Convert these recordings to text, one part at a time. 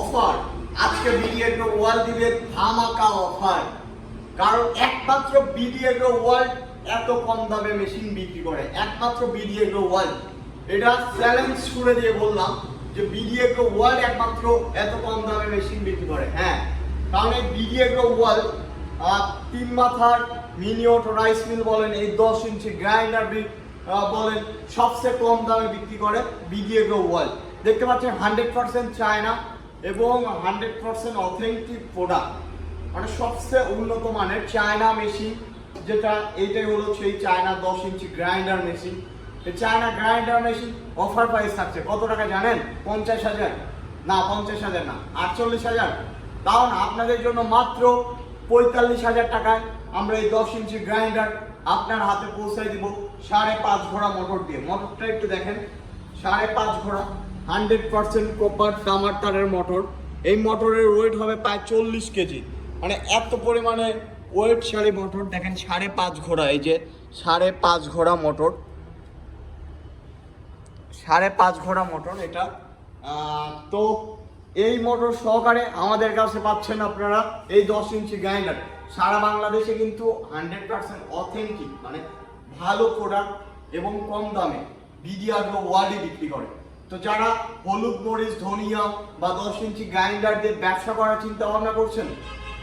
Offer, আজকে BD agro world দিবে ধামাকা অফার। কারণ একমাত্র বিডি এগ্রো ওয়ার্ল্ড এত কম দামে মেশিন বিক্রি করে, একমাত্র বিডি এগ্রো ওয়ার্ল্ড। এটা চ্যালেঞ্জ ছুড়ে দিয়ে বললাম যে বিডি এগ্রো ওয়ার্ল্ড একমাত্র এত কম দামে মেশিন বিক্রি করে। হ্যাঁ, কারণ এই বিডি এগ্রো ওয়ার্ল্ড 3 মাথার মিনি অটো রাইস মিল বলেন, এই 10 ইঞ্চি গ্রাইন্ডার বলেন, সবচেয়ে কম দামে বিক্রি করে বিডি এগ্রো ওয়ার্ল্ড। দেখতে পাচ্ছেন 100% চায়না এবং 100% অথেন্টিক প্রোডাক্ট, মানে সবচেয়ে উন্নত মানের চায়না মেশিন। যেটা এইটাই হলো সেই চায়না 10 ইঞ্চি গ্রাইন্ডার মেশিন। এই China grinder machine offer price থাকছে কত টাকা জানেন? 50,000 না, 50,000 না, 48,000। তাও না, আপনাদের জন্য মাত্র 45,000 টাকায় আমরা এই 10 ইঞ্চি গ্রাইন্ডার আপনার হাতে পৌঁছাই দিব 5.5 ঘোড়া মোটর দিয়ে। মোটরটা একটু দেখেন, 5.5 ঘোড়া 100% কপার তামার তারের মোটর। এই মোটরের ওয়েট হবে প্রায় 40 কেজি, মানে এত পরিমাণে ওয়েটশালী মোটর। দেখেন 5.5 ঘোড়া, এই যে 5.5 ঘোড়া মোটর, 5.5 ঘোড়া মোটর এটা। তো এই মোটর সহকারে আমাদের কাছে পাচ্ছেন আপনারা এই 10 ইঞ্চি গ্রাইন্ডার। সারা বাংলাদেশে কিন্তু 100% অথেন্টিক, মানে ভালো প্রোডাক্ট এবং কম দামে বিডি এগ্রো ওয়ার্ল্ডে বিক্রি করে। তো যারা হলুদ মরিচ ধনিয়া বা 10 ইঞ্চি গ্রাইন্ডার দিয়ে ব্যবসা করার চিন্তা ভাবনা করছেন,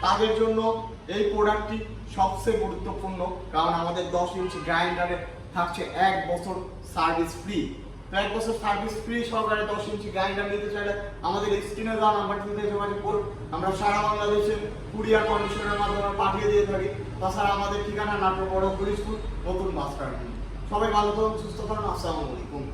তাদের জন্য এই প্রোডাক্টটি সবচেয়ে গুরুত্বপূর্ণ। কারণ আমাদের 10 ইঞ্চি গ্রাইন্ডারে থাকছে 1 বছর সার্ভিস ফ্রি। তো 1 বছর সার্ভিস ফ্রি সহকারে 10 ইঞ্চি গ্রাইন্ডার নিতে চাইলে আমাদের স্ক্রিনে দেওয়া নাম্বারটিতে যোগাযোগ করুন। আমরা সারা বাংলাদেশে কুরিয়ার কন্ডিশনের মাধ্যমে পাঠিয়ে দিয়ে থাকি। তাছাড়া আমাদের ঠিকানা নাটোর বড় পুলিশপুর, নতুন বাস টার্মিনাল। সবাই ভালো থাকুন, সুস্থ থাকুন। আসসালামু আলাইকুম।